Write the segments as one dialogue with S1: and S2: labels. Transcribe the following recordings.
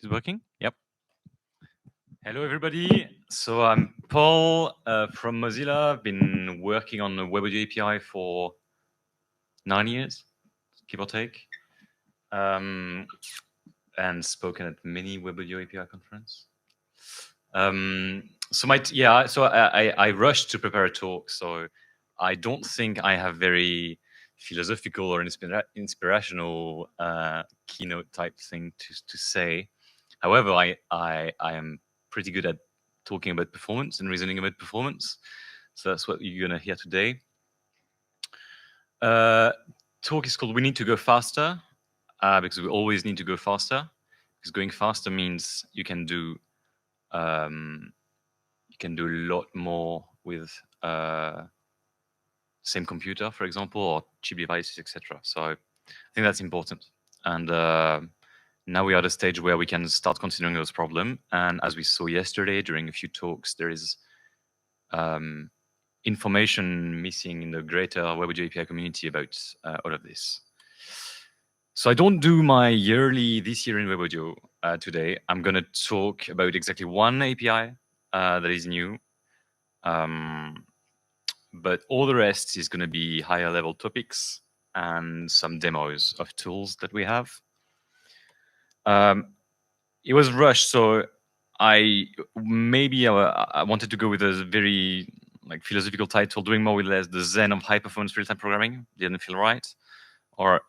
S1: Is it working? Yep. Hello, everybody. So I'm Paul from Mozilla. I've been working on the Web Audio API for 9 years, give or take, and spoken at many Web Audio API conferences. So I rushed to prepare a talk, so I don't think I have very philosophical or inspirational keynote type thing to say. However, I am pretty good at talking about performance and reasoning about performance. So that's what you're going to hear today. Talk is called We Need to Go Faster, because we always need to go faster. Because going faster means you can do a lot more with same computer, for example, or cheap devices, etc. So I think that's important. And now we are at a stage where we can start considering those problems. And as we saw yesterday during a few talks, there is information missing in the greater Web Audio API community about all of this. So I don't do my yearly This Year in Web Audio today. I'm going to talk about exactly one API that is new. But all the rest is going to be higher level topics and some demos of tools that we have. It was rushed, so I wanted to go with a very philosophical title, doing more with less, the Zen of high performance real-time programming. Didn't feel right. Or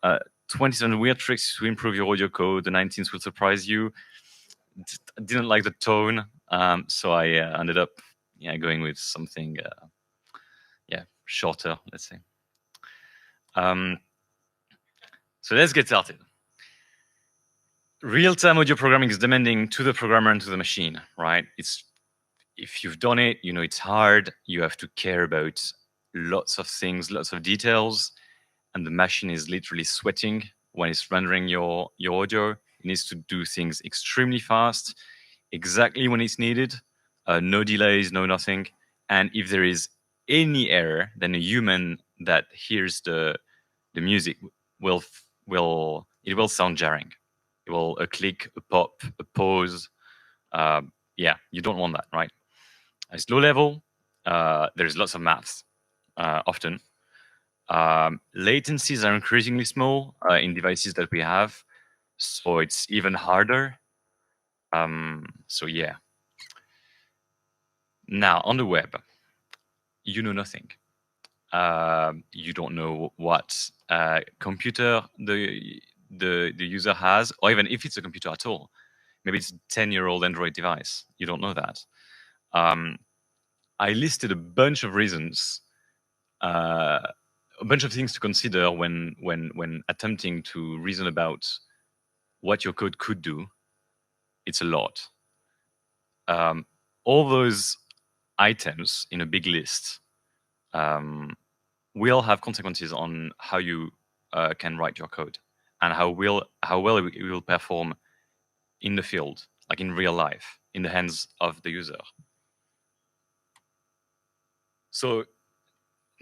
S1: 27 weird tricks to improve your audio code. The 19th will surprise you. Didn't like the tone, so I ended up going with something shorter, let's say. So let's get started. Real-time audio programming is demanding to the programmer and to the machine, right? If you've done it, you know it's hard. You have to care about lots of things, lots of details, and the machine is literally sweating when it's rendering your audio. It needs to do things extremely fast, exactly when it's needed, no delays, no nothing. And if there is any error, then a human that hears the music will sound jarring. It will a click, a pop, a pause. You don't want that, right? It's low level. There's lots of maths often. Latencies are increasingly small in devices that we have, so it's even harder. Now on the web, you know nothing. You don't know what computer the user has, or even if it's a computer at all. Maybe it's a 10-year-old Android device. You don't know that. I listed a bunch of reasons, a bunch of things to consider when attempting to reason about what your code could do. It's a lot. All those items in a big list will have consequences on how you can write your code and how well it will perform in the field, like in real life, in the hands of the user. So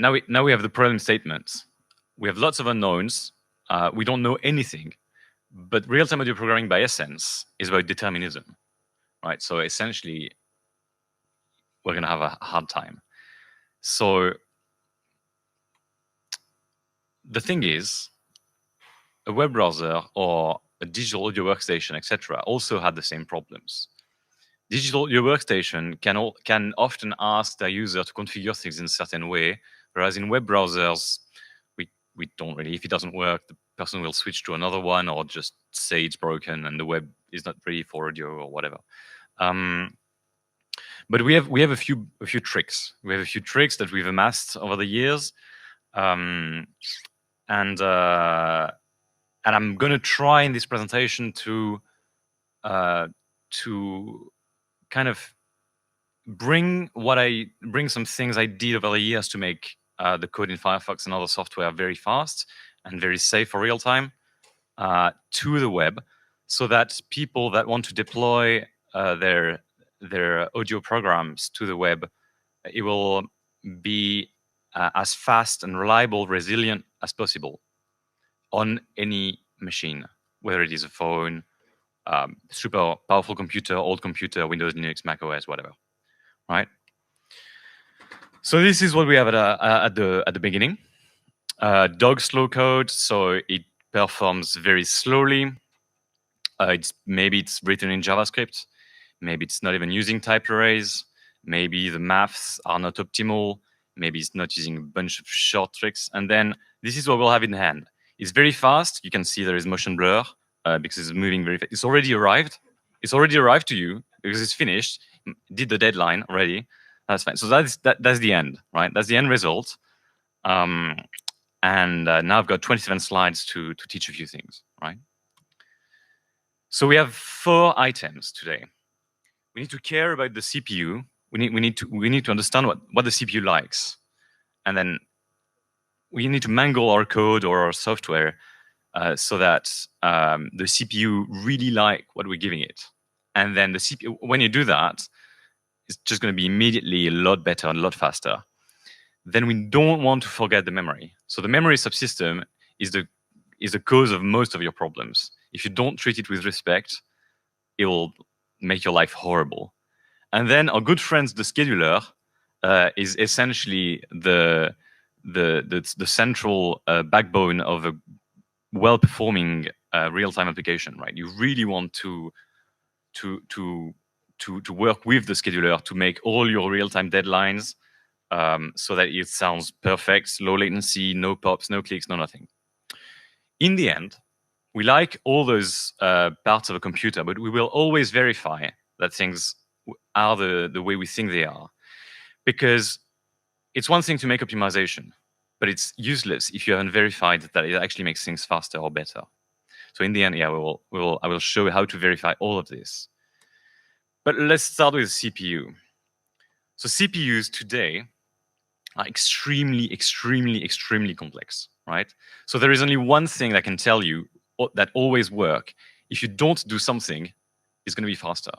S1: now we have the problem statement. We have lots of unknowns. We don't know anything. But real-time audio programming, by essence, is about determinism, right? So essentially, we're going to have a hard time. So the thing is, a web browser or a digital audio workstation, etc., also had the same problems. Digital audio workstation can often ask their user to configure things in a certain way, whereas in web browsers, we don't really. If it doesn't work, the person will switch to another one or just say it's broken and the web is not ready for audio or whatever. But we have a few tricks. We have a few tricks that we've amassed over the years, and I'm going to try in this presentation to kind of bring some things I did over the years to make the code in Firefox and other software very fast and very safe for real time to the web, so that people that want to deploy their audio programs to the web, it will be as fast and reliable, resilient as possible on any machine, whether it is a phone super powerful computer, old computer, Windows, Linux, Mac OS, whatever, right? So this is what we have at the beginning. Dog slow code, so it performs very slowly. Maybe it's written in JavaScript. Maybe it's not even using typed arrays. Maybe the maths are not optimal. Maybe it's not using a bunch of short tricks. And then this is what we'll have in hand. It's very fast. You can see there is motion blur because it's moving very fast. It's already arrived. It's already arrived to you because it's finished. Did the deadline already. That's fine. So that's the end, right? That's the end result. And now I've got 27 slides to teach a few things, right? So we have 4 items today. We need to care about the CPU. We need to understand what the CPU likes, and then we need to mangle our code or our software so that the CPU really like what we're giving it. And then the CPU, when you do that, it's just going to be immediately a lot better and a lot faster. Then we don't want to forget the memory. So the memory subsystem is the cause of most of your problems. If you don't treat it with respect, it will make your life horrible. And then our good friend, the scheduler, is essentially the central backbone of a well-performing real-time application, right? You really want to work with the scheduler to make all your real-time deadlines so that it sounds perfect, low latency, no pops, no clicks, no nothing. In the end, we like all those parts of a computer, but we will always verify that things are the way we think they are. Because it's one thing to make optimization, but it's useless if you haven't verified that it actually makes things faster or better. So in the end, yeah, I will show how to verify all of this. But let's start with CPU. So CPUs today are extremely, extremely, extremely complex, right? So there is only one thing that can tell you that always work. If you don't do something, it's going to be faster.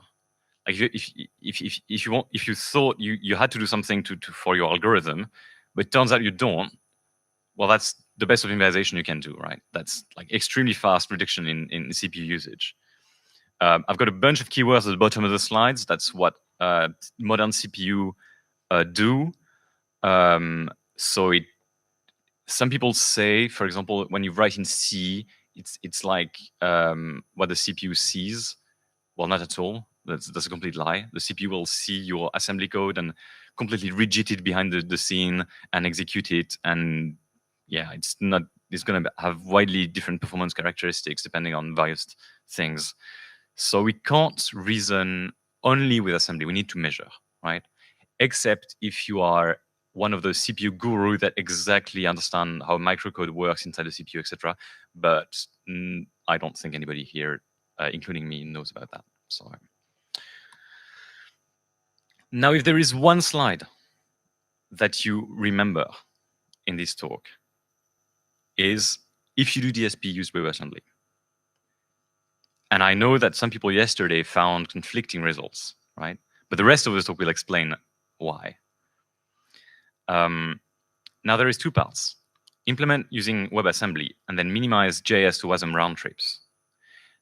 S1: Like if you thought you had to do something for your algorithm, but it turns out you don't, well, that's the best optimization you can do, right? That's like extremely fast reduction in CPU usage. I've got a bunch of keywords at the bottom of the slides. That's what modern CPU do. So some people say, for example, when you write in C, it's like what the CPU sees. Well, not at all. That's a complete lie. The CPU will see your assembly code and completely rigid it behind the scene and execute it. And yeah, it's going to have widely different performance characteristics depending on various things. So we can't reason only with assembly. We need to measure, right? Except if you are one of those CPU guru that exactly understand how microcode works inside the CPU, etc. But I don't think anybody here, including me, knows about that. So now, if there is one slide that you remember in this talk, is if you do DSP, use WebAssembly. And I know that some people yesterday found conflicting results, right? But the rest of the talk will explain why. Now there is 2 parts. Implement using WebAssembly and then minimize JS to WASM round trips.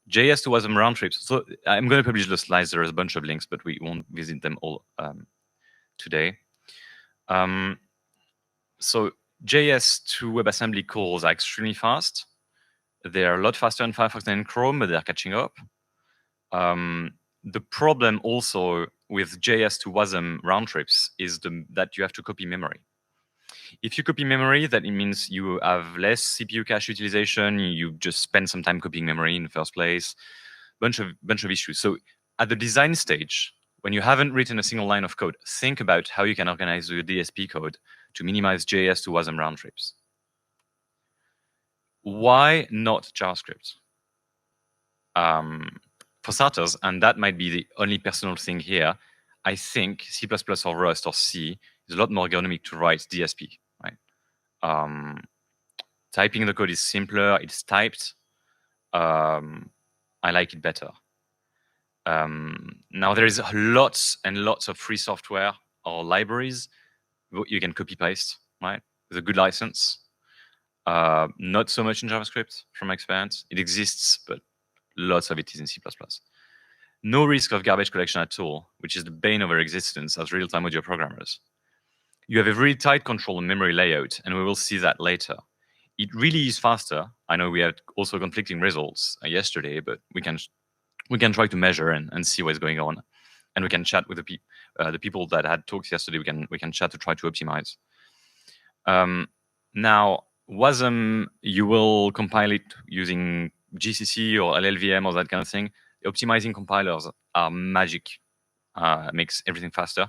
S1: JS to WASM round trips. So I'm going to publish the slides. There is a bunch of links, but we won't visit them all today. So JS to WebAssembly calls are extremely fast. They are a lot faster in Firefox than in Chrome, but they're catching up. The problem also with JS to WASM round trips is that you have to copy memory. If you copy memory, that it means you have less CPU cache utilization. You just spend some time copying memory in the first place. Bunch of issues. So at the design stage, when you haven't written a single line of code, think about how you can organize your DSP code to minimize JS to WASM round trips. Why not JavaScript? For starters, and that might be the only personal thing here, I think C++ or Rust or C is a lot more ergonomic to write DSP, right? Typing the code is simpler, it's typed. I like it better. Now there is lots and lots of free software or libraries you can copy paste, right? With a good license. Not so much in JavaScript from my experience. It exists, but lots of it is in C++. No risk of garbage collection at all, which is the bane of our existence as real-time audio programmers. You have a really tight control on memory layout, and we will see that later. It really is faster. I know we had also conflicting results yesterday, but we can try to measure and see what's going on, and we can chat with the people that had talks yesterday. We can chat to try to optimize. Now, WASM, you will compile it using GCC or LLVM or that kind of thing. Optimizing compilers are magic, makes everything faster.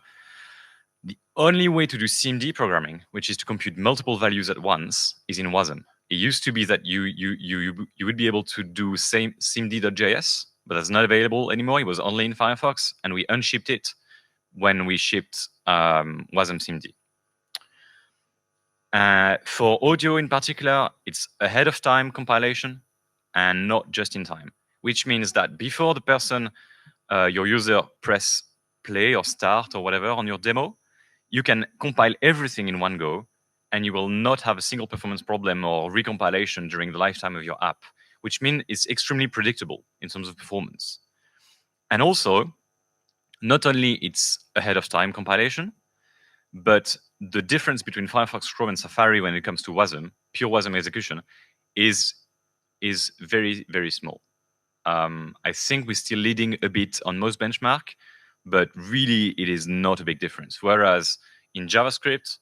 S1: The only way to do SIMD programming, which is to compute multiple values at once, is in WASM. It used to be that you would be able to do same SIMD.js, but that's not available anymore. It was only in Firefox, and we unshipped it when we shipped WASM SIMD. For audio in particular, it's ahead of time compilation and not just in time, which means that before the person, your user, press play or start or whatever on your demo, you can compile everything in one go, and you will not have a single performance problem or recompilation during the lifetime of your app, which means it's extremely predictable in terms of performance. And also, not only it's ahead of time compilation, but the difference between Firefox, Chrome, and Safari when it comes to WASM, pure WASM execution, is very, very small. I think we're still leading a bit on most benchmark, but really it is not a big difference. Whereas in JavaScript,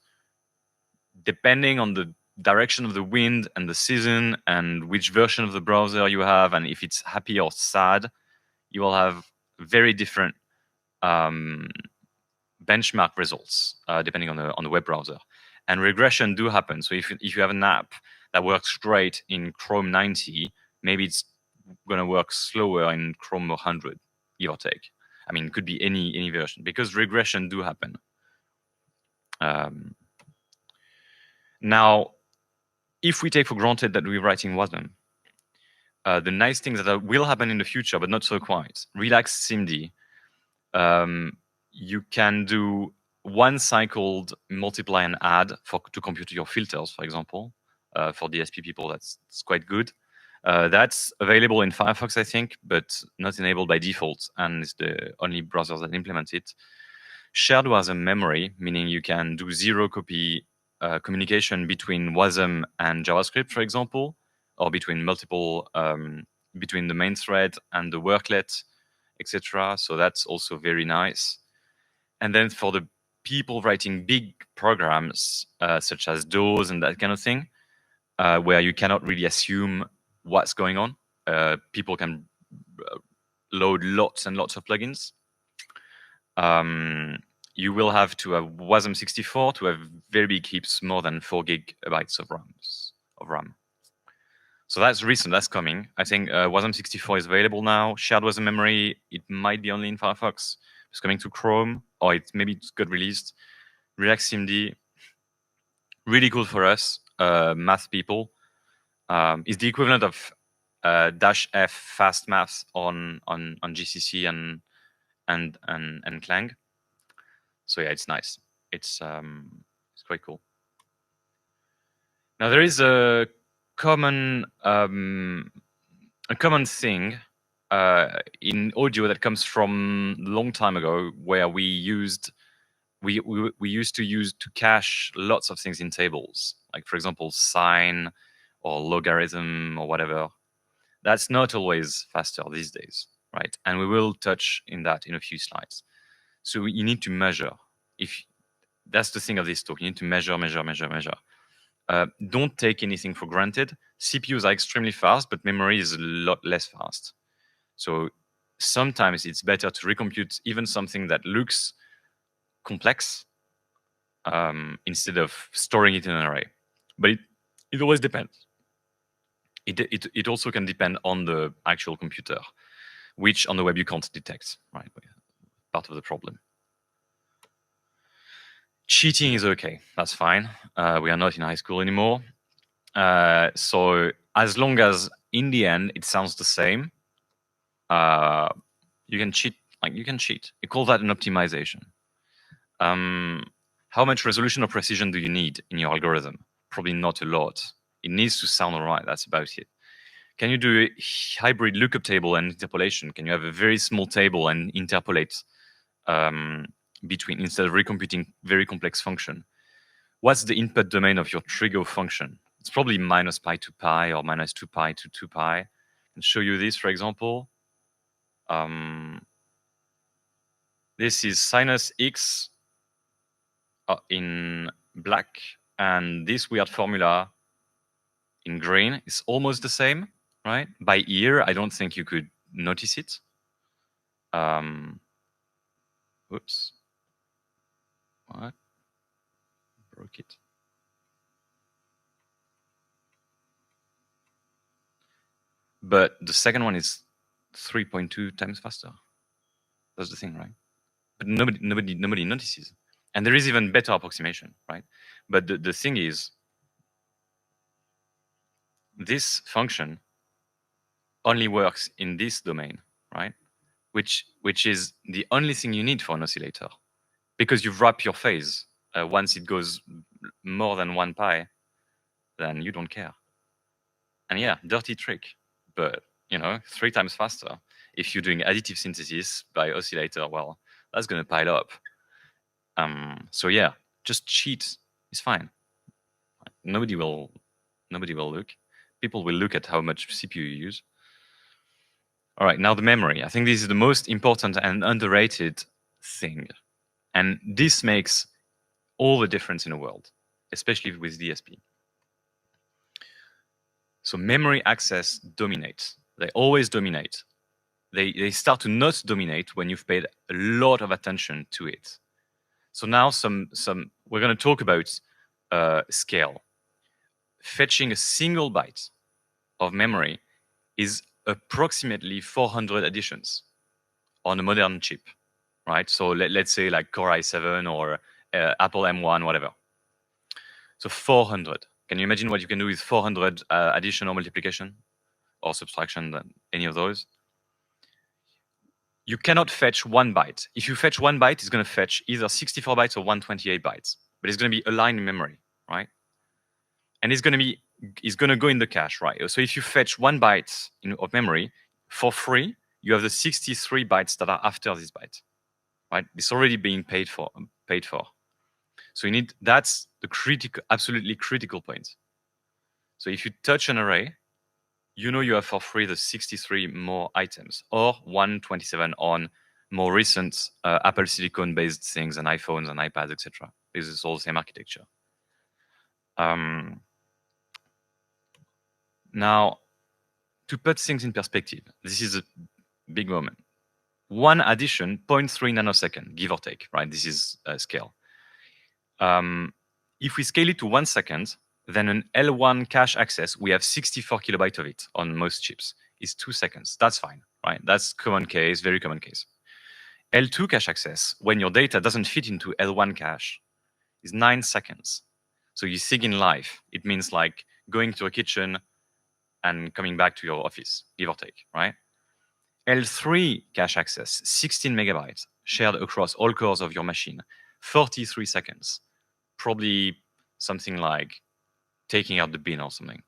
S1: depending on the direction of the wind and the season and which version of the browser you have, and if it's happy or sad, you will have very different benchmark results depending on the web browser. And regression do happen. So if you have an app that works great in Chrome 90, maybe it's going to work slower in Chrome 100, give or take. I mean, it could be any version, because regression do happen. Now, if we take for granted that we're writing WASM, the nice things that will happen in the future, but not so quite, relax SIMD, you can do one-cycled multiply and add to compute your filters, for example. For DSP people, that's quite good. That's available in Firefox, I think, but not enabled by default, and it's the only browser that implements it. Shared WASM memory, meaning you can do zero-copy communication between WASM and JavaScript, for example, or between multiple, between the main thread and the worklet, etc. So that's also very nice. And then for the people writing big programs, such as DAWs and that kind of thing, where you cannot really assume what's going on, people can load lots and lots of plugins. You will have to have WASM 64 to have very big heaps, more than 4 gigabytes of RAM. So that's recent, that's coming. I think WASM 64 is available now. Shared WASM memory, it might be only in Firefox. It's coming to Chrome, or maybe it got released. Relax SIMD, really cool for us, math people. It's the equivalent of -F fast maths on GCC and Clang. So yeah, it's nice. It's quite cool. Now there is a common thing in audio that comes from a long time ago, where we used to cache lots of things in tables, like for example sine or logarithm or whatever. That's not always faster these days, right? And we will touch in that in a few slides. So you need to measure. If that's the thing of this talk, you need to measure. Don't take anything for granted. CPUs are extremely fast, but memory is a lot less fast. So sometimes it's better to recompute even something that looks complex instead of storing it in an array. But it always depends. It also can depend on the actual computer, which on the web you can't detect, right? Part of the problem. Cheating is okay, that's fine. We are not in high school anymore. So as long as in the end it sounds the same, you can cheat. You call that an optimization. How much resolution or precision do you need in your algorithm? Probably not a lot. It needs to sound all right. That's about it. Can you do a hybrid lookup table and interpolation? Can you have a very small table and interpolate between instead of recomputing very complex function? What's the input domain of your trigger function? It's probably minus pi to pi or minus 2 pi to 2 pi. I can show you this, for example. This is sinus x in black, and this weird formula in green is almost the same, right? By ear, I don't think you could notice it. Oops. What? Broke it. But the second one is 3.2 times faster. That's the thing, right? But nobody notices. And there is even better approximation, right? But the thing is, this function only works in this domain, right? Which is the only thing you need for an oscillator, because you've wrapped your phase. Once it goes more than 1 pi, then you don't care. And yeah, dirty trick, but 3 times faster. If you're doing additive synthesis by oscillator, well, that's going to pile up. So yeah, just cheat. It's fine. Nobody will look. People will look at how much CPU you use. All right, now the memory. I think this is the most important and underrated thing. And this makes all the difference in the world, especially with DSP. So memory access dominates. They always dominate. They start to not dominate when you've paid a lot of attention to it. So now we're going to talk about scale. Fetching a single byte of memory is approximately 400 additions on a modern chip, right? So let's say like Core i7 or Apple M1, whatever. So 400. Can you imagine what you can do with 400 addition or multiplication or subtraction, any of those? You cannot fetch 1 byte. If you fetch 1 byte, it's going to fetch either 64 bytes or 128 bytes, but it's going to be aligned in memory, right? And it's going to go in the cache, right? So if you fetch 1 byte of memory for free, you have the 63 bytes that are after this byte, right? It's already being paid for. So that's the absolutely critical point. So if you touch an array, you have for free the 63 more items, or 127 on more recent Apple Silicon-based things and iPhones and iPads, etc. This is all the same architecture. Now, to put things in perspective, this is a big moment. One addition, 0.3 nanosecond, give or take, right? This is scale. If we scale it to 1 second, then an L1 cache access, we have 64 kilobytes of it on most chips, is 2 seconds. That's fine, right? That's common case, very common case. L2 cache access, when your data doesn't fit into L1 cache, is 9 seconds. So you think in life, it means like going to a kitchen and coming back to your office, give or take, right? L3 cache access, 16 megabytes, shared across all cores of your machine, 43 seconds. Probably something like taking out the bin or something.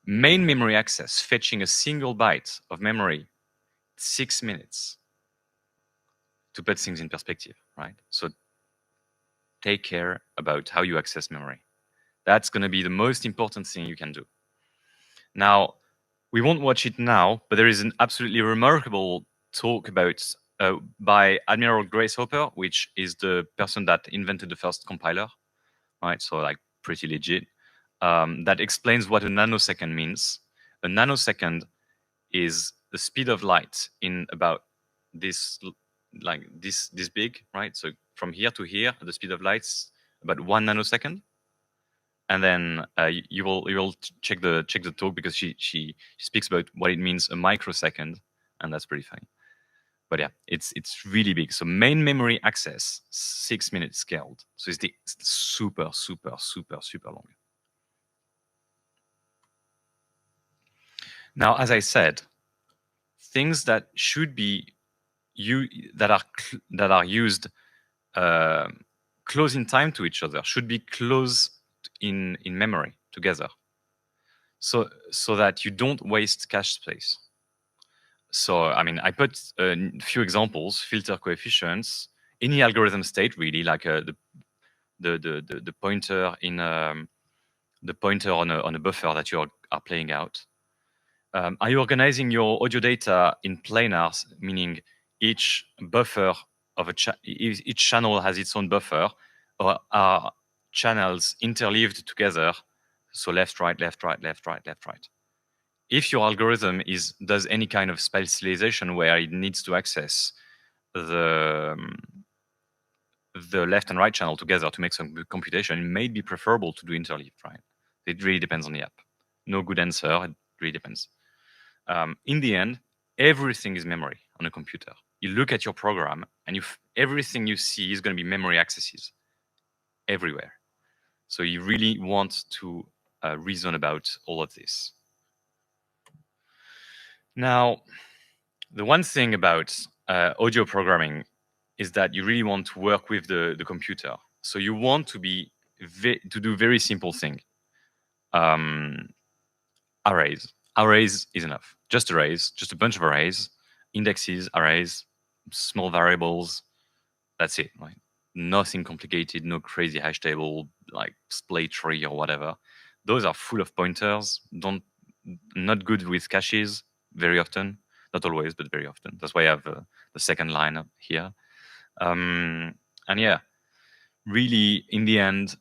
S1: Main memory access, fetching a single byte of memory, 6 minutes. To put things in perspective, right? So take care about how you access memory. That's going to be the most important thing you can do. Now, we won't watch it now, but there is an absolutely remarkable talk about by Admiral Grace Hopper, which is the person that invented the first compiler, right? So like pretty legit. That explains what a nanosecond means. A nanosecond is the speed of light in about this big, right? So from here to here, the speed of light's about 1 nanosecond. And then you will check the talk, because she speaks about what it means a microsecond, and that's pretty funny. But yeah, it's really big. So main memory access, 6 minutes scaled. So it's super, super, super, super long. Now, as I said, things that should be that are used close in time to each other should be close in memory together. so that you don't waste cache space. So, I mean, I put a few examples: filter coefficients, any algorithm state, really, like the pointer in the pointer on a buffer that you are playing out. Are you organizing your audio data in planars, meaning each buffer of each channel has its own buffer, or are channels interleaved together? So left, right, left, right, left, right, left, right. If your algorithm does any kind of spatialization where it needs to access the left and right channel together to make some computation, it may be preferable to do interleaved, right? It really depends on the app. No good answer. It really depends. In the end, everything is memory on a computer. You look at your program, and everything you see is going to be memory accesses everywhere. So you really want to reason about all of this. Now, the one thing about audio programming is that you really want to work with the computer. So you want to do very simple thing. Arrays. Arrays is enough. Just arrays, just a bunch of arrays, indexes, arrays, small variables. That's it. Right? Nothing complicated, no crazy hash table like split tree or whatever. Those are full of pointers. Not good with caches very often. Not always, but very often. That's why I have the second line up here. And yeah, really, in the end,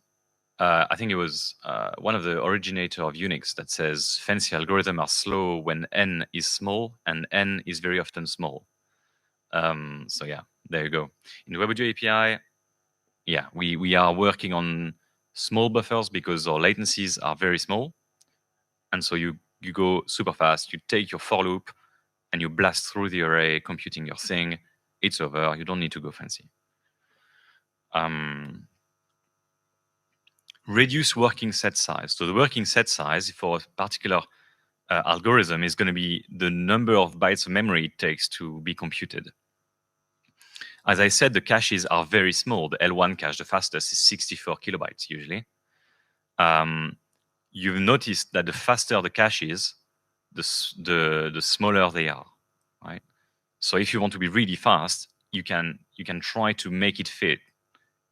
S1: I think it was one of the originator of Unix that says fancy algorithms are slow when n is small, and n is very often small. So yeah, there you go. In the WebAudio API, yeah, we are working on small buffers because our latencies are very small, and so you go super fast. You take your for loop and you blast through the array, computing your thing. It's over. You don't need to go fancy. Reduce working set size. So the working set size for a particular algorithm is going to be the number of bytes of memory it takes to be computed. As I said, the caches are very small. The L1 cache, the fastest, is 64 kilobytes usually. You've noticed that the faster the cache is, the smaller they are, right? So if you want to be really fast, you can try to make it fit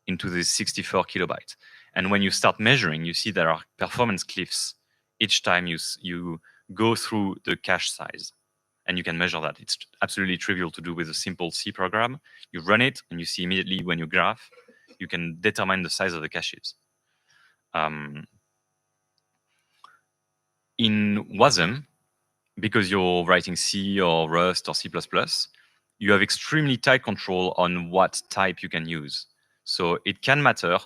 S1: into the 64 kilobytes. And when you start measuring, you see there are performance cliffs each time you go through the cache size. And you can measure that. It's absolutely trivial to do with a simple C program. You run it, and you see immediately when you graph, you can determine the size of the caches. In WASM, because you're writing C or Rust or C++, you have extremely tight control on what type you can use. So it can matter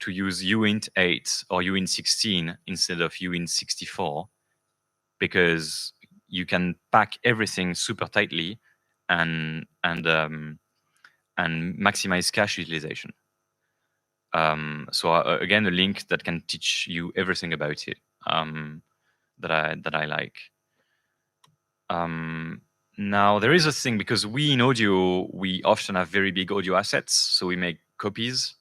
S1: to use uint8 or uint16 instead of uint64, because you can pack everything super tightly and maximize cache utilization. So again, a link that can teach you everything about it that I like. Now there is a thing, because we in audio, we often have very big audio assets, so we make copies.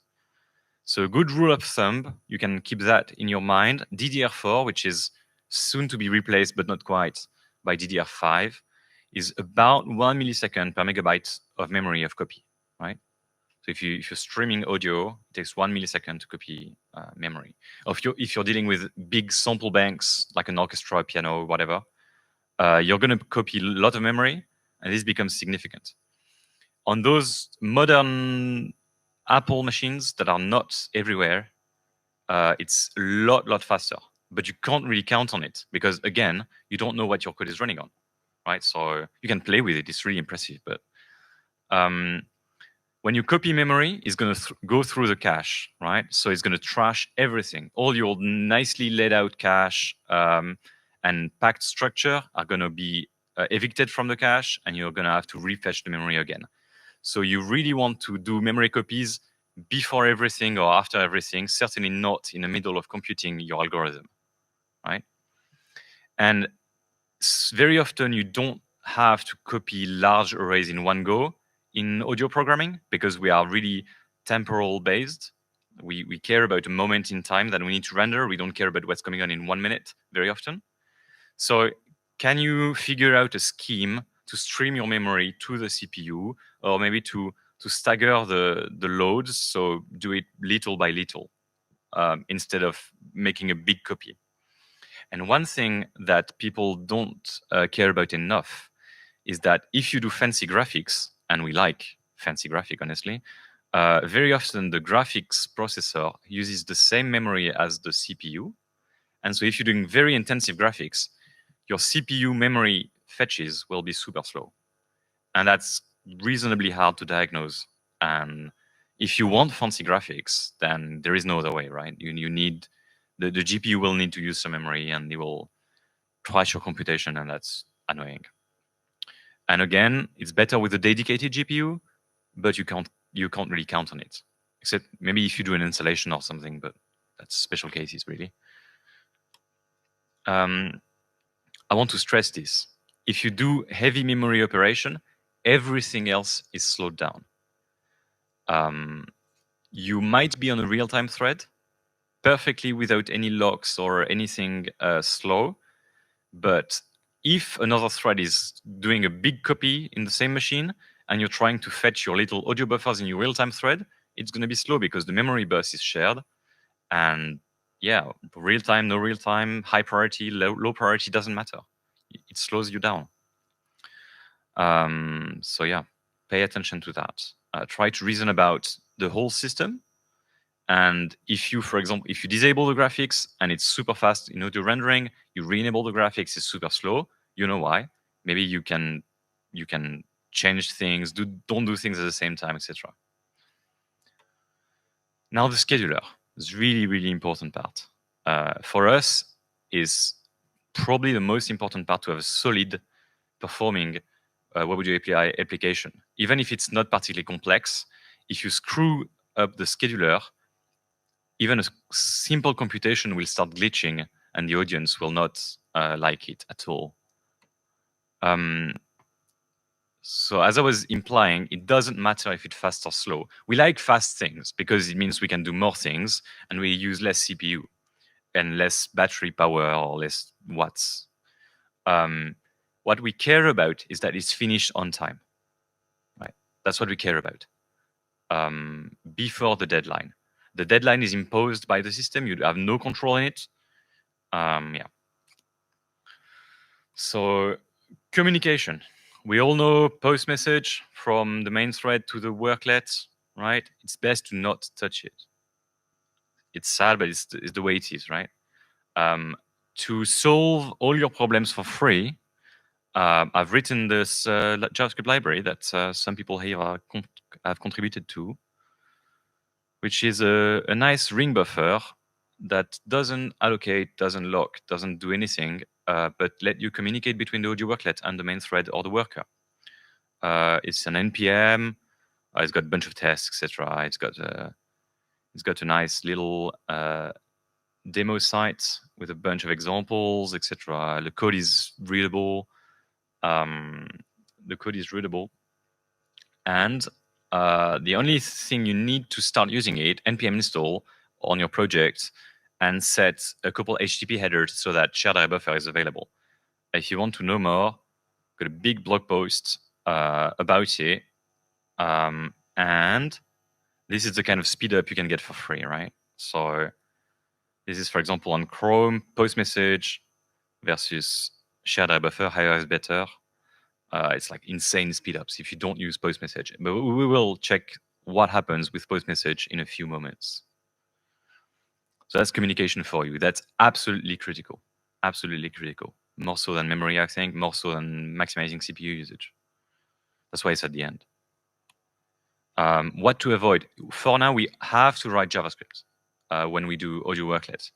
S1: So a good rule of thumb, you can keep that in your mind. DDR4, which is soon to be replaced, but not quite, by DDR5, is about 1 millisecond per megabyte of memory of copy, right? So if you're streaming audio, it takes 1 millisecond to copy memory. If you're dealing with big sample banks, like an orchestra, piano, whatever, you're going to copy a lot of memory, and this becomes significant. On those modern Apple machines that are not everywhere, it's a lot faster. But you can't really count on it, because again, you don't know what your code is running on, right? So you can play with it. It's really impressive. But when you copy memory, it's going to go through the cache, right? So it's going to trash everything. All your nicely laid out cache and packed structure are going to be evicted from the cache, and you're going to have to refetch the memory again. So you really want to do memory copies before everything or after everything, certainly not in the middle of computing your algorithm, right? And very often you don't have to copy large arrays in one go in audio programming, because we are really temporal based. We care about a moment in time that we need to render. We don't care about what's coming on in 1 minute very often. So can you figure out a scheme to stream your memory to the CPU, or maybe to stagger the loads, so do it little by little instead of making a big copy? And one thing that people don't care about enough is that if you do fancy graphics, and we like fancy graphic, honestly, very often the graphics processor uses the same memory as the CPU. And so if you're doing very intensive graphics, your CPU memory fetches will be super slow. And that's reasonably hard to diagnose. And if you want fancy graphics, then there is no other way, right? You need, the GPU will need to use some memory, and it will twice your computation, and that's annoying. And again, it's better with a dedicated GPU, but you can't really count on it, except maybe if you do an installation or something, but that's special cases, really. I want to stress this. If you do heavy memory operation, everything else is slowed down. You might be on a real-time thread perfectly without any locks or anything slow, but if another thread is doing a big copy in the same machine and you're trying to fetch your little audio buffers in your real-time thread, it's going to be slow because the memory bus is shared. And yeah, real-time, no real-time, high priority, low priority, doesn't matter. It slows you down. So yeah, pay attention to that. Try to reason about the whole system. And if you, for example, if you disable the graphics and it's super fast in audio rendering, you re-enable the graphics, it's super slow. You know why? Maybe you can change things, don't do things at the same time, etc. Now the scheduler is really, really important part. For us, is probably the most important part to have a solid performing WebAudio API application. Even if it's not particularly complex, if you screw up the scheduler, even a simple computation will start glitching and the audience will not like it at all. So as I was implying, it doesn't matter if it's fast or slow. We like fast things because it means we can do more things and we use less CPU and less battery power or less watts. What we care about is that it's finished on time. Right? That's what we care about. Before the deadline. The deadline is imposed by the system. You have no control in it. Yeah. So communication. We all know post message from the main thread to the worklet, right? It's best to not touch it. It's sad, but it's the way it is, right? To solve all your problems for free, I've written this JavaScript library that some people here have contributed to, which is a nice ring buffer that doesn't allocate, doesn't lock, doesn't do anything, but let you communicate between the AudioWorklet and the main thread or the worker. It's an NPM. It's got a bunch of tests, etc. It's got a nice little demo site with a bunch of examples, etc. The code is readable. And the only thing you need to start using it, npm install on your project and set a couple HTTP headers so that SharedArrayBuffer is available. If you want to know more, got a big blog post about it. And this is the kind of speed up you can get for free, right? So this is, for example, on Chrome, post message versus SharedArrayBuffer, higher is better. It's like insane speed ups if you don't use post message. But we will check what happens with post message in a few moments. So that's communication for you. That's absolutely critical. Absolutely critical. More so than memory, I think, more so than maximizing CPU usage. That's why it's at the end. What to avoid? For now, we have to write JavaScript when we do AudioWorklet.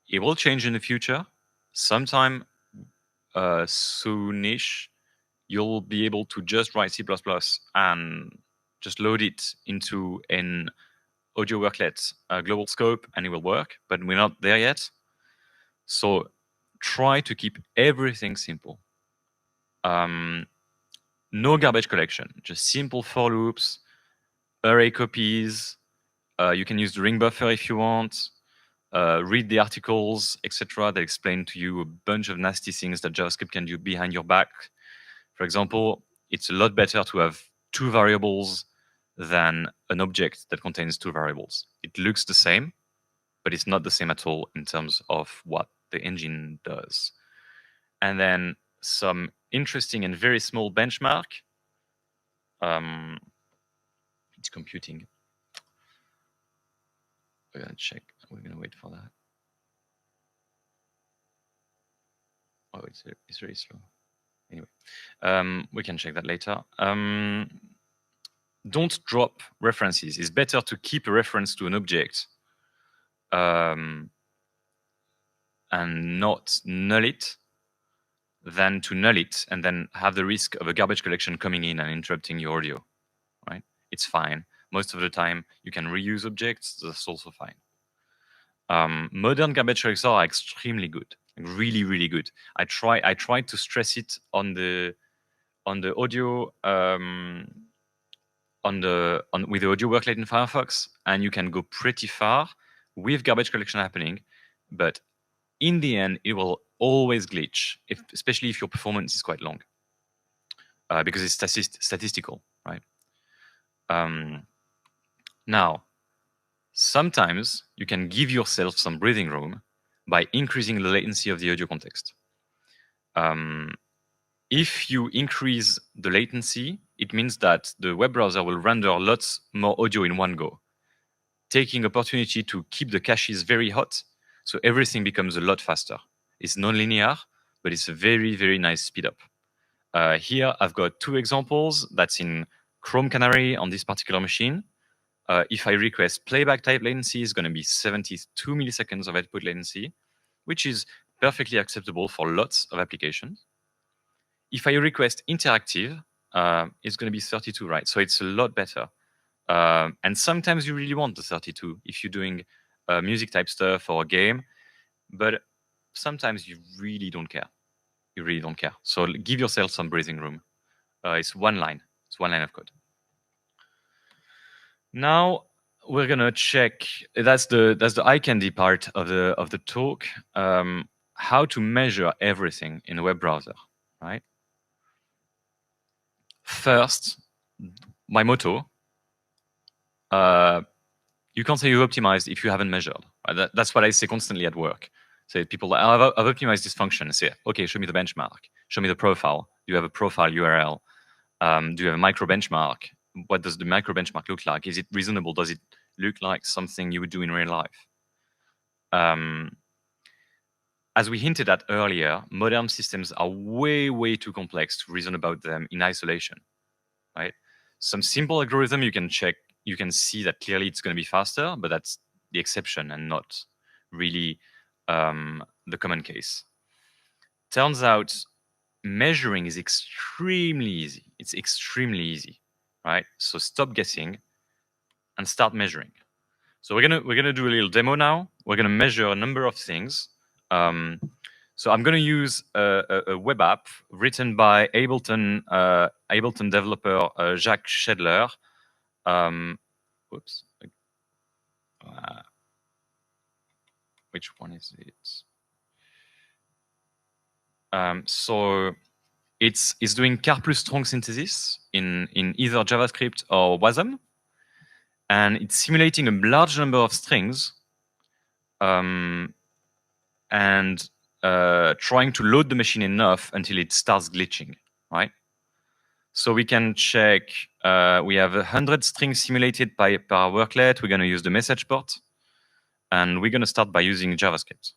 S1: It will change in the future. Sometime soonish, you'll be able to just write C++ and just load it into an AudioWorklet global scope and it will work, but we're not there yet. So try to keep everything simple. No garbage collection, just simple for loops, array copies. You can use the ring buffer if you want. read the articles, etc. that explain to you a bunch of nasty things that JavaScript can do behind your back. For example, it's a lot better to have 2 variables than an object that contains 2 variables. It looks the same, but it's not the same at all in terms of what the engine does. And then some interesting and very small benchmark. It's computing. We're gonna check. We're gonna wait for that. Oh, it's very slow. Anyway, we can check that later. Don't drop references. It's better to keep a reference to an object and not null it than to null it and then have the risk of a garbage collection coming in and interrupting your audio, right? It's fine. Most of the time, you can reuse objects. That's also fine. Modern garbage collectors are extremely good, really, really good. I tried to stress it on the audio with the AudioWorklet in Firefox, and you can go pretty far with garbage collection happening, but in the end, it will always glitch, especially if your performance is quite long, because it's statistical, right? Now, sometimes you can give yourself some breathing room by increasing the latency of the audio context. If you increase the latency, it means that the web browser will render lots more audio in one go, taking opportunity to keep the caches very hot, so everything becomes a lot faster. It's non-linear, but it's a very, very nice speed up. Here, I've got 2 examples. That's in Chrome Canary on this particular machine. If I request playback type latency, is going to be 72 milliseconds of output latency, which is perfectly acceptable for lots of applications. If I request interactive, it's going to be 32, right? So it's a lot better. And sometimes you really want the 32 if you're doing music type stuff or a game, but sometimes you really don't care. You really don't care. So give yourself some breathing room. It's one line. It's one line of code. Now we're gonna check. That's the eye candy part of the talk. How to measure everything in a web browser, right? First, my motto: you can't say you've optimized if you haven't measured. Right? That's what I say constantly at work. Say people, I've optimized this function. Say, okay, show me the benchmark. Show me the profile. Do you have a profile URL? Do you have a micro benchmark? What does the micro benchmark look like? Is it reasonable? Does it look like something you would do in real life? As we hinted at earlier, modern systems are way, way too complex to reason about them in isolation, right? Some simple algorithm you can check, you can see that clearly it's going to be faster, but that's the exception and not really the common case. Turns out measuring is extremely easy. It's extremely easy, right? So stop guessing and start measuring. So we're gonna do a little demo now. We're gonna measure a number of things. So I'm gonna use a web app written by Ableton developer Jacques Schedler. Whoops. Which one is it? So it's doing char plus strong synthesis in either JavaScript or WASM, and it's simulating a large number of strings and trying to load the machine enough until it starts glitching, right? So we can check, we have 100 strings simulated per worklet. We're going to use the message port, and we're going to start by using JavaScript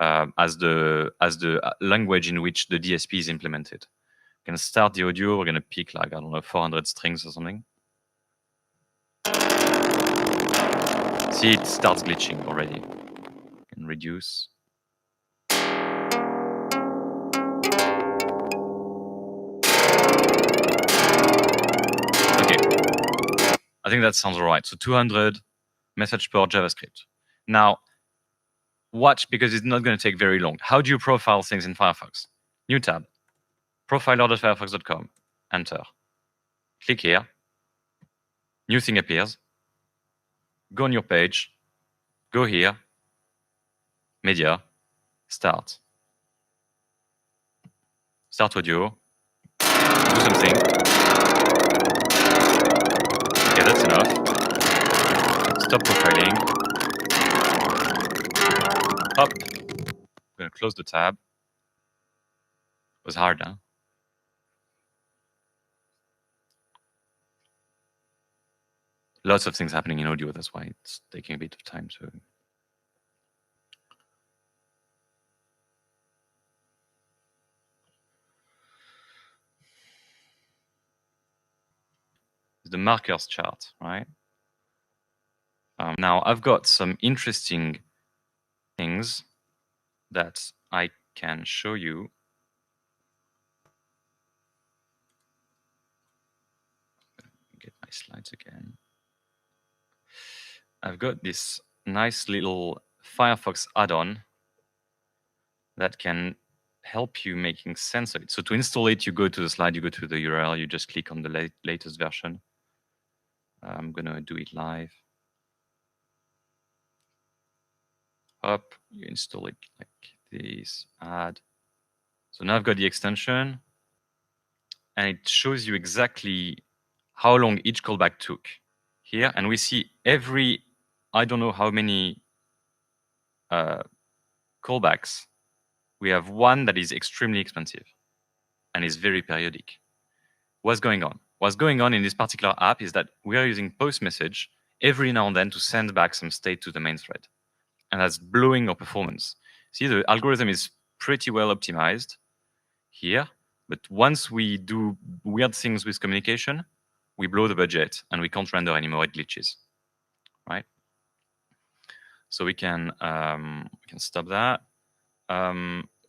S1: as the language in which the DSP is implemented. We're going to start the audio. We're going to pick like, I don't know, 400 strings or something. See, it starts glitching already. You can reduce. Okay, I think that sounds all right. So 200 message port JavaScript. Now, watch, because it's not going to take very long. How do you profile things in Firefox? New tab, profiler.firefox.com, enter. Click here, new thing appears. Go on your page, go here, media, start audio, do something. Okay, that's enough. Stop profiling. Up. I'm gonna close the tab. It was hard, huh? Lots of things happening in audio, that's why it's taking a bit of time to. The markers chart, right? Now I've got some interesting things that I can show you. Get my slides again. I've got this nice little Firefox add-on that can help you making sense of it. So to install it, you go to the slide, you go to the URL, you just click on the latest version. I'm gonna do it live. Up, you install it like this, add. So now I've got the extension, and it shows you exactly how long each callback took here. And we see every, I don't know how many callbacks, we have one that is extremely expensive and is very periodic. What's going on? What's going on in this particular app is that we are using post message every now and then to send back some state to the main thread. And that's blowing our performance. See, the algorithm is pretty well optimized here, but once we do weird things with communication, we blow the budget and we can't render anymore, it glitches, right? So we can stop that.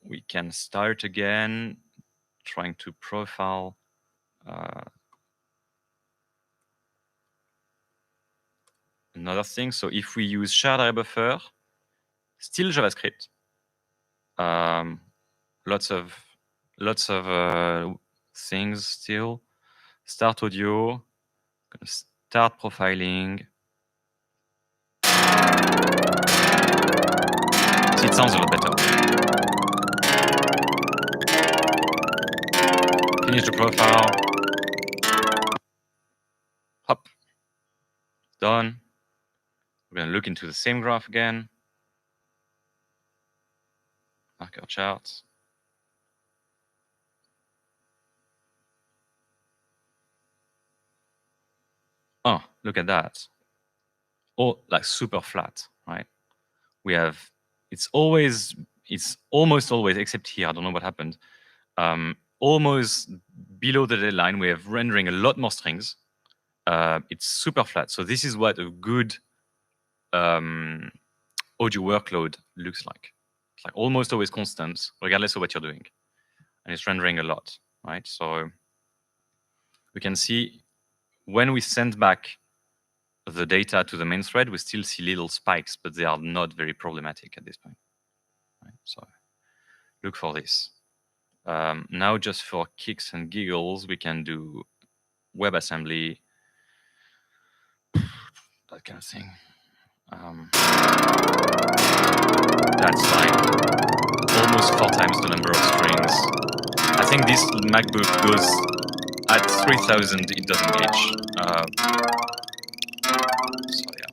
S1: We can start again, trying to profile another thing. So if we use SharedArrayBuffer, still JavaScript, lots of things still. Start audio, gonna start profiling. See, it sounds a lot better. Finish the profile. Hop. Done. We're going to look into the same graph again. Marker charts. Oh, look at that. Oh, like super flat, right? We have, it's almost always, except here, I don't know what happened. Almost below the deadline, we have rendering a lot more strings. It's super flat. So this is what a good audio workload looks like. It's like almost always constant, regardless of what you're doing. And it's rendering a lot, right? So we can see when we send back the data to the main thread, we still see little spikes, but they are not very problematic at this point. Right? So look for this. Now, just for kicks and giggles, we can do WebAssembly, that kind of thing. That's like almost 4 times the number of strings. I think this MacBook goes at 3000, it doesn't glitch. So yeah.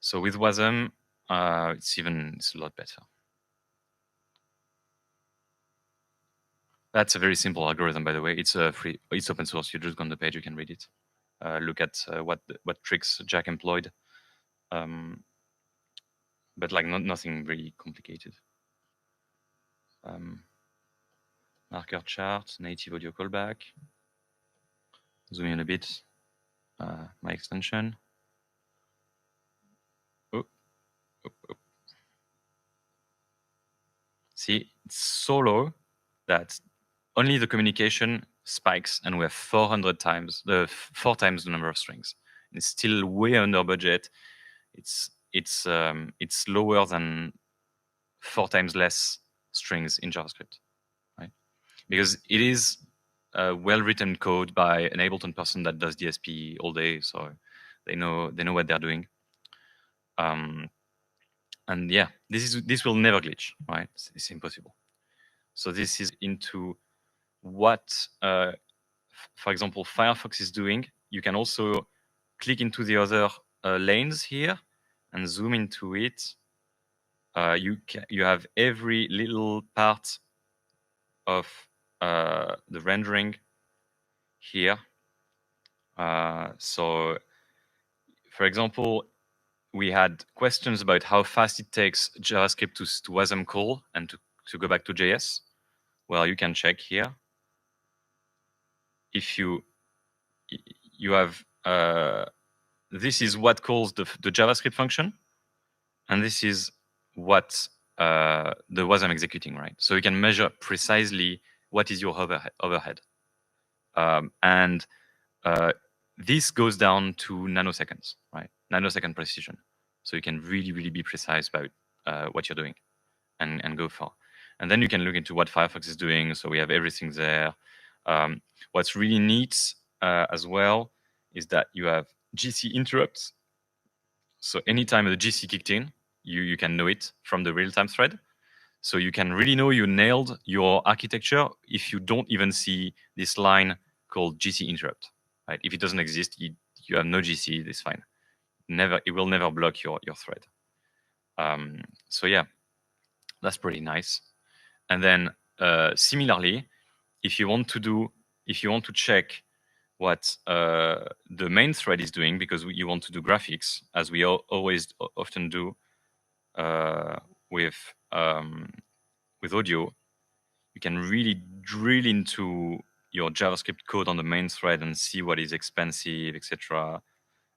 S1: So with WASM, it's a lot better. That's a very simple algorithm, by the way. It's it's open source. You just go on the page, you can read it. Look at what tricks Jack employed, but like nothing really complicated. Marker chart, native audio callback. Zoom in a bit. My extension. Oh. See, it's so low that only the communication spikes, and we have 4 times the number of strings. It's still way under budget. It's lower than 4 times less strings in JavaScript, right? Because it is well-written code by an Ableton person that does DSP all day, so they know what they're doing. And yeah, this will never glitch, right? It's impossible. So this is into what, for example, Firefox is doing. You can also click into the other lanes here and zoom into it. You have every little part of the rendering here. So, for example, we had questions about how fast it takes JavaScript to WASM call and to go back to JS. Well, you can check here. If you have this is what calls the JavaScript function, and this is what the WASM executing, right? So you can measure precisely what is your overhead. And this goes down to nanoseconds, right? Nanosecond precision. So you can really, really be precise about what you're doing and go far. And then you can look into what Firefox is doing. So we have everything there. What's really neat as well is that you have GC interrupts. So anytime the GC kicked in, you can know it from the real-time thread. So you can really know you nailed your architecture if you don't even see this line called GC interrupt. Right? If it doesn't exist, you have no GC, it's fine. It will never block your thread. So yeah, that's pretty nice. And then similarly, if you want to check what the main thread is doing, because you want to do graphics, as we always often do with audio, you can really drill into your JavaScript code on the main thread and see what is expensive, etc.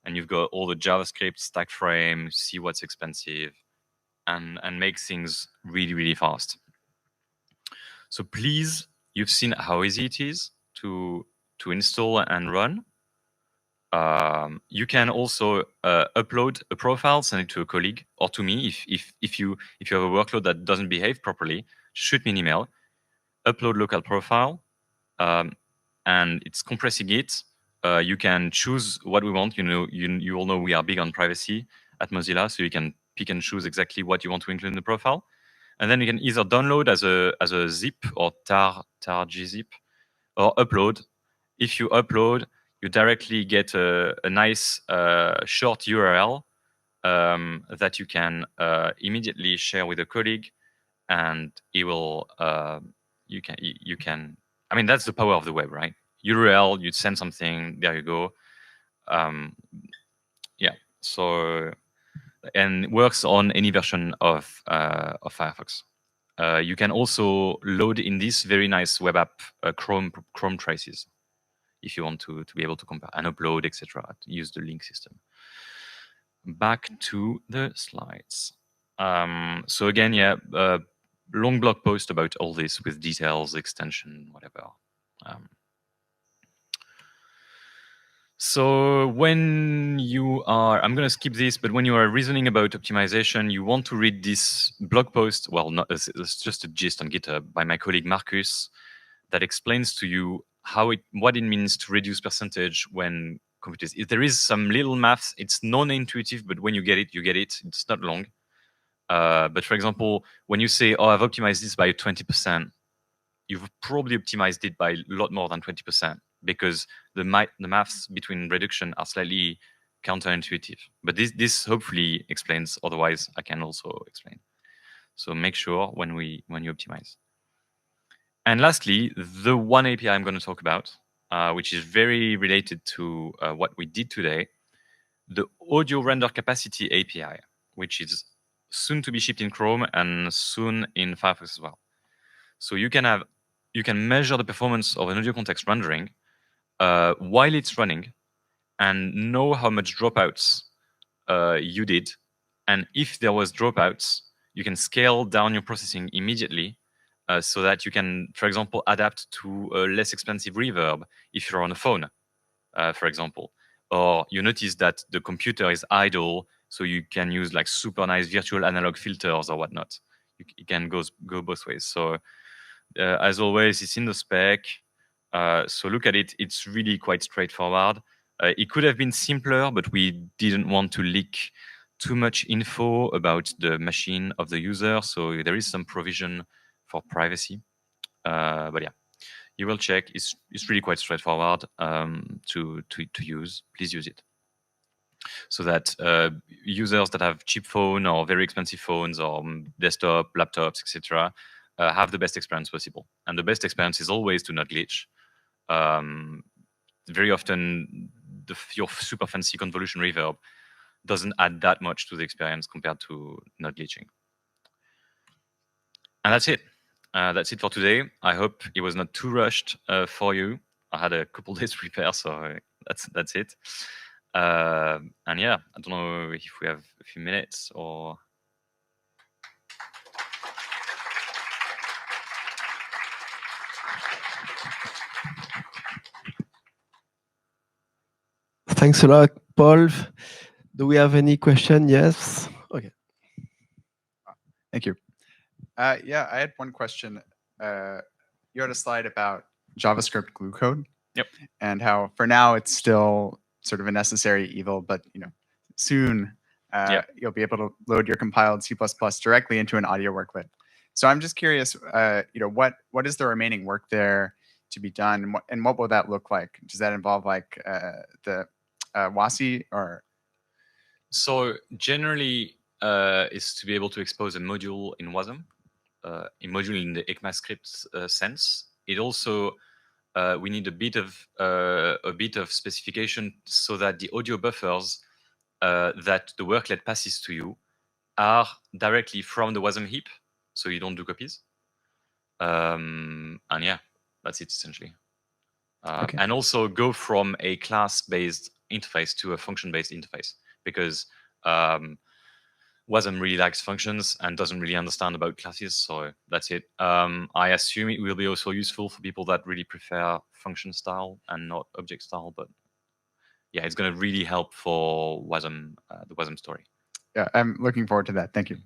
S1: And you've got all the JavaScript stack frame, see what's expensive, and make things really, really fast. So please, you've seen how easy it is to install and run. You can also upload a profile, send it to a colleague or to me. If you have a workload that doesn't behave properly, shoot me an email. Upload local profile, and it's compressing it. You can choose what we want. You all know we are big on privacy at Mozilla, so you can pick and choose exactly what you want to include in the profile. And then you can either download as a zip or tar gzip, or upload. If you upload, you directly get a nice short URL that you can immediately share with a colleague, and it will you can. I mean, that's the power of the web, right? URL, you send something, there you go. Yeah. So, and works on any version of Firefox. You can also load in this very nice web app Chrome traces if you want to be able to compare and upload, etc. Use the link system. Back to the slides. So again, yeah, long blog post about all this with details, extension, whatever. So when you are, I'm going to skip this, but when you are reasoning about optimization, you want to read this blog post. Well, it's just a gist on GitHub by my colleague Marcus that explains to you what it means to reduce percentage when computers. If there is some little maths, it's non-intuitive, but when you get it, you get it. It's not long. But for example, when you say, "Oh, I've optimized this by 20%," you've probably optimized it by a lot more than 20%. Because the maths between reduction are slightly counterintuitive. But this hopefully explains. Otherwise, I can also explain. So make sure when you optimize. And lastly, the one API I'm going to talk about, which is very related to what we did today, the AudioRenderCapacity API, which is soon to be shipped in Chrome and soon in Firefox as well. So you can measure the performance of an audio context rendering while it's running, and know how much dropouts you did. And if there was dropouts, you can scale down your processing immediately so that you can, for example, adapt to a less expensive reverb if you're on a phone, for example. Or you notice that the computer is idle, so you can use like super nice virtual analog filters or whatnot. It can go both ways. So as always, it's in the spec. So look at it. It's really quite straightforward. It could have been simpler, but we didn't want to leak too much info about the machine of the user. So there is some provision for privacy. But yeah, you will check. It's really quite straightforward to use. Please use it. So that users that have cheap phone or very expensive phones or desktop, laptops, etc., have the best experience possible. And the best experience is always to not glitch. Very often, your super fancy convolution reverb doesn't add that much to the experience compared to not glitching. And that's it. That's it for today. I hope it was not too rushed for you. I had a couple days to prepare, so that's it. And yeah, I don't know if we have a few minutes or.
S2: Thanks a lot, Paul. Do we have any question? Yes. Okay.
S3: Thank you. Yeah, I had one question. You had a slide about JavaScript glue code.
S1: Yep.
S3: And how for now it's still sort of a necessary evil, but soon you'll be able to load your compiled C++ directly into an AudioWorklet. So I'm just curious, what is the remaining work there to be done, and what will that look like? Does that involve like the WASI or?
S1: So generally, is to be able to expose a module in WASM, a module in the ECMAScript sense. It also we need a bit of specification so that the audio buffers that the worklet passes to you are directly from the WASM heap, so you don't do copies. And yeah, that's it essentially.
S3: Okay.
S1: And also go from a class-based interface to a function-based interface, because WASM really likes functions and doesn't really understand about classes. So that's it. I assume it will be also useful for people that really prefer function style and not object style. But yeah, it's going to really help for WASM, the WASM story.
S3: Yeah, I'm looking forward to that. Thank you.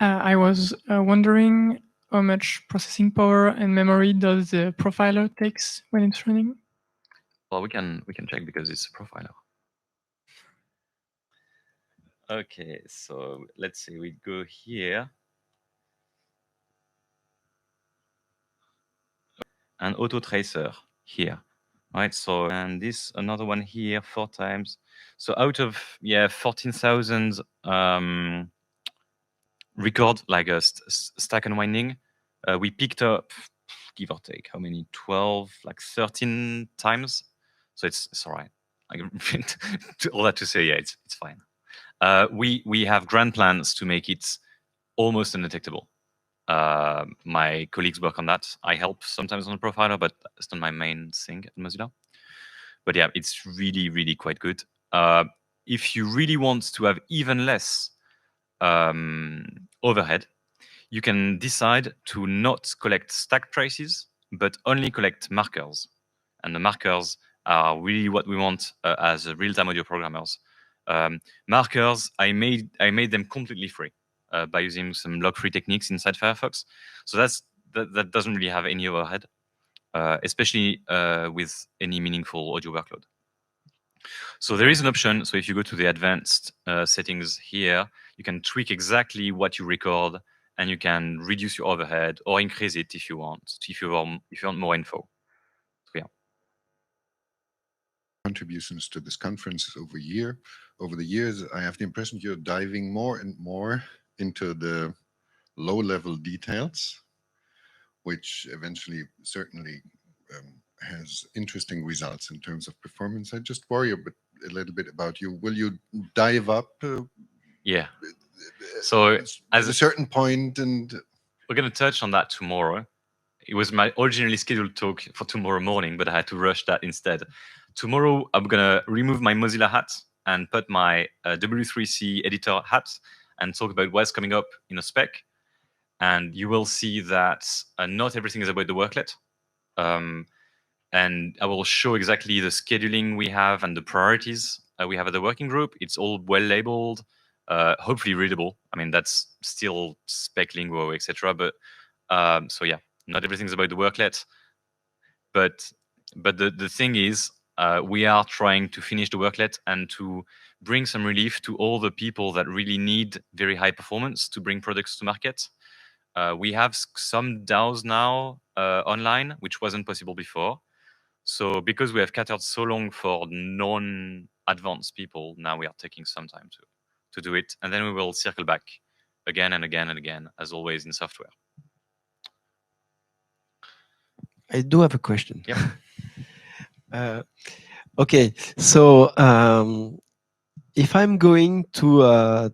S4: I was wondering how much processing power and memory does the profiler takes when it's running?
S1: Well, we can check because it's a profiler. Okay, so let's say we go here. And auto tracer here, right? So, and this another one here 4 times. So out of 14,000 record, like a stack unwinding, we picked up, give or take, how many? 12, like 13 times. So it's all right. Like all that to say, yeah, it's fine. We have grand plans to make it almost undetectable. My colleagues work on that. I help sometimes on the profiler, but it's not my main thing at Mozilla. But yeah, it's really, really quite good. If you really want to have even less overhead, you can decide to not collect stack traces, but only collect markers. And the markers are really what we want as real-time audio programmers. Markers, I made them completely free by using some log-free techniques inside Firefox. So that doesn't really have any overhead, especially with any meaningful audio workload. So there is an option. So if you go to the advanced settings here, you can tweak exactly what you record, and you can reduce your overhead or increase it if you want. If you want more info. So, yeah.
S5: Contributions to this conference over the years, I have the impression you're diving more and more into the low-level details, which eventually certainly has interesting results in terms of performance. I just worry a little bit about you. Will you dive up?
S1: Yeah. So
S5: at a certain point, and
S1: we're going to touch on that tomorrow. It was my originally scheduled talk for tomorrow morning, but I had to rush that instead. Tomorrow, I'm going to remove my Mozilla hat and put my W3C editor hat and talk about what's coming up in a spec. And you will see that not everything is about the worklet. And I will show exactly the scheduling we have and the priorities we have at the working group. It's all well labeled, hopefully readable. I mean, that's still spec lingo, etc. But so yeah, not everything's about the worklet. But the thing is, we are trying to finish the worklet and to bring some relief to all the people that really need very high performance to bring products to market. We have some DAOs now online, which wasn't possible before. So because we have catered so long for non-advanced people, now we are taking some time to do it. And then we will circle back again and again and again, as always in software.
S2: I do have a question.
S1: Yep.
S2: Okay, so if I'm going to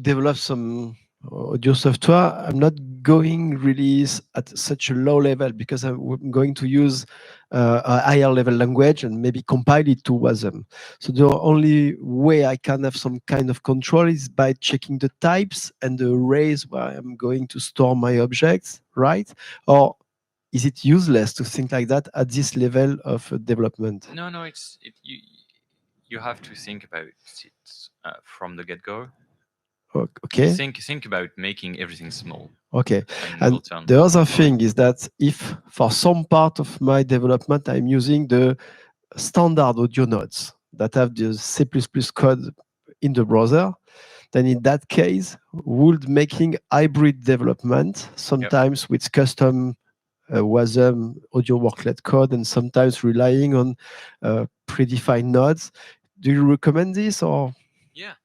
S2: develop some audio software, I'm not going really at such a low level because I'm going to use a higher level language and maybe compile it to WASM. So the only way I can have some kind of control is by checking the types and the arrays where I'm going to store my objects, right? Or is it useless to think like that at this level of development?
S1: No, you have to think about it from the get-go.
S2: Okay.
S1: Think about making everything small.
S2: Okay. And the other thing is that if for some part of my development I'm using the standard audio nodes that have the C++ code in the browser, then in that case, would making hybrid development sometimes with custom WASM AudioWorklet code and sometimes relying on predefined nodes. Do you recommend this or? Yeah.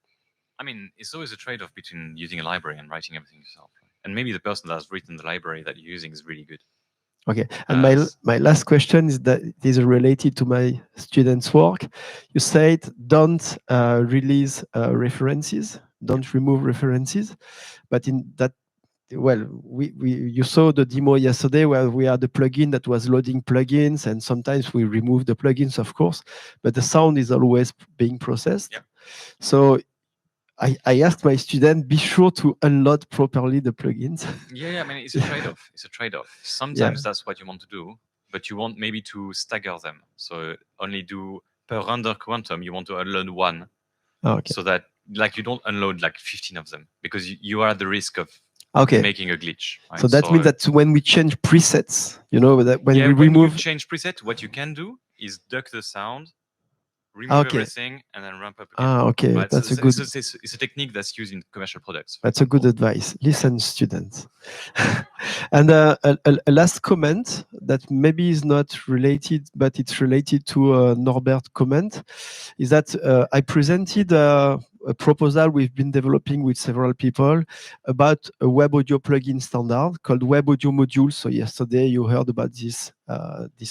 S1: I mean, it's always a trade-off between using a library and writing everything yourself. And maybe the person that has written the library that you're using is really good.
S2: Okay. And my last question is that it is related to my students' work. You said don't release references, don't remove references. But in that, well, you saw the demo yesterday where we had a plugin that was loading plugins, and sometimes we remove the plugins, of course, but the sound is always being processed.
S1: Yeah.
S2: So I asked my student, be sure to unload properly the plugins.
S1: Yeah, I mean, it's a trade-off. It's a trade-off. Sometimes that's what you want to do, but you want maybe to stagger them. So only do per render quantum, you want to unload one.
S2: Okay.
S1: So that like you don't unload like 15 of them because you are at the risk of making a glitch. Right?
S2: So that means that when we change presets, you know, that when we remove...
S1: When you change preset, what you can do is duck the sound, remove everything, and then ramp up again.
S2: Okay,
S1: right?
S2: That's
S1: so,
S2: a good...
S1: It's a technique that's used in commercial products.
S2: That's a good advice. Listen, students. And a last comment that maybe is not related, but it's related to Norbert's comment, is that I presented a proposal we've been developing with several people about a web audio plugin standard called Web Audio Module. So yesterday you heard about this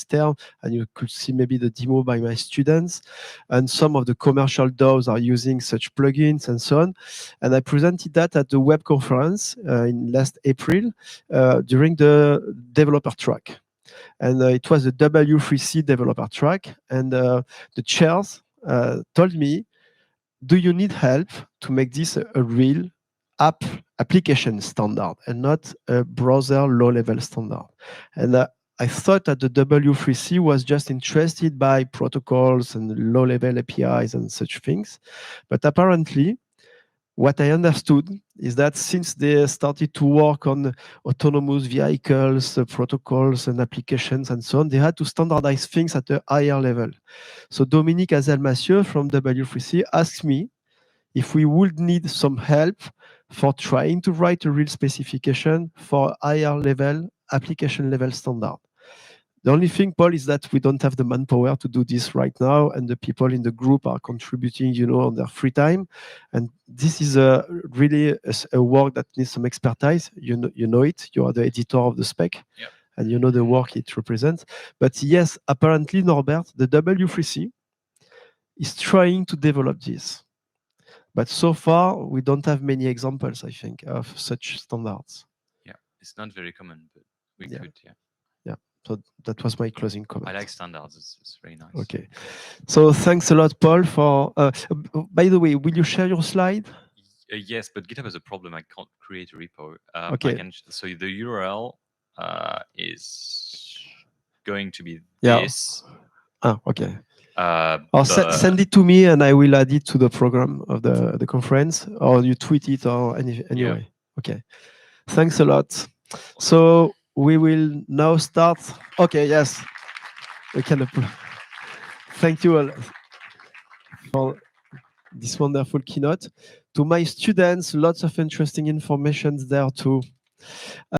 S2: term, and you could see maybe the demo by my students. And some of the commercial DAOs are using such plugins and so on. And I presented that at the web conference in last April during the developer track. And it was the W3C developer track. And the chairs told me, do you need help to make this a real application standard and not a browser low-level standard? And I thought that the W3C was just interested by protocols and low-level APIs and such things. But apparently, what I understood is that since they started to work on autonomous vehicles, protocols and applications and so on, they had to standardize things at a higher level. So Dominique Azelmassieu from W3C asked me if we would need some help for trying to write a real specification for higher level, application level standard. The only thing, Paul, is that we don't have the manpower to do this right now, and the people in the group are contributing, you know, on their free time. And this is really a work that needs some expertise. You know it. You are the editor of the spec, and you know the work it represents. But yes, apparently, Norbert, the W3C is trying to develop this. But so far, we don't have many examples, I think, of such standards.
S1: Yeah, it's not very common, but we could,
S2: Yeah. So that was my closing comment.
S1: I like standards. It's very nice.
S2: Okay. So thanks a lot, Paul, for... by the way, will you share your slide?
S1: Yes, but GitHub has a problem. I can't create a repo.
S2: Okay.
S1: So the URL is going to be this.
S2: Okay. Or send it to me, and I will add it to the program of the conference, or you tweet it, or anyway.
S1: Yeah.
S2: Okay. Thanks a lot. So we will now start. Okay. Yes. We can applaud. Thank you all for this wonderful keynote. To my students, lots of interesting information there too.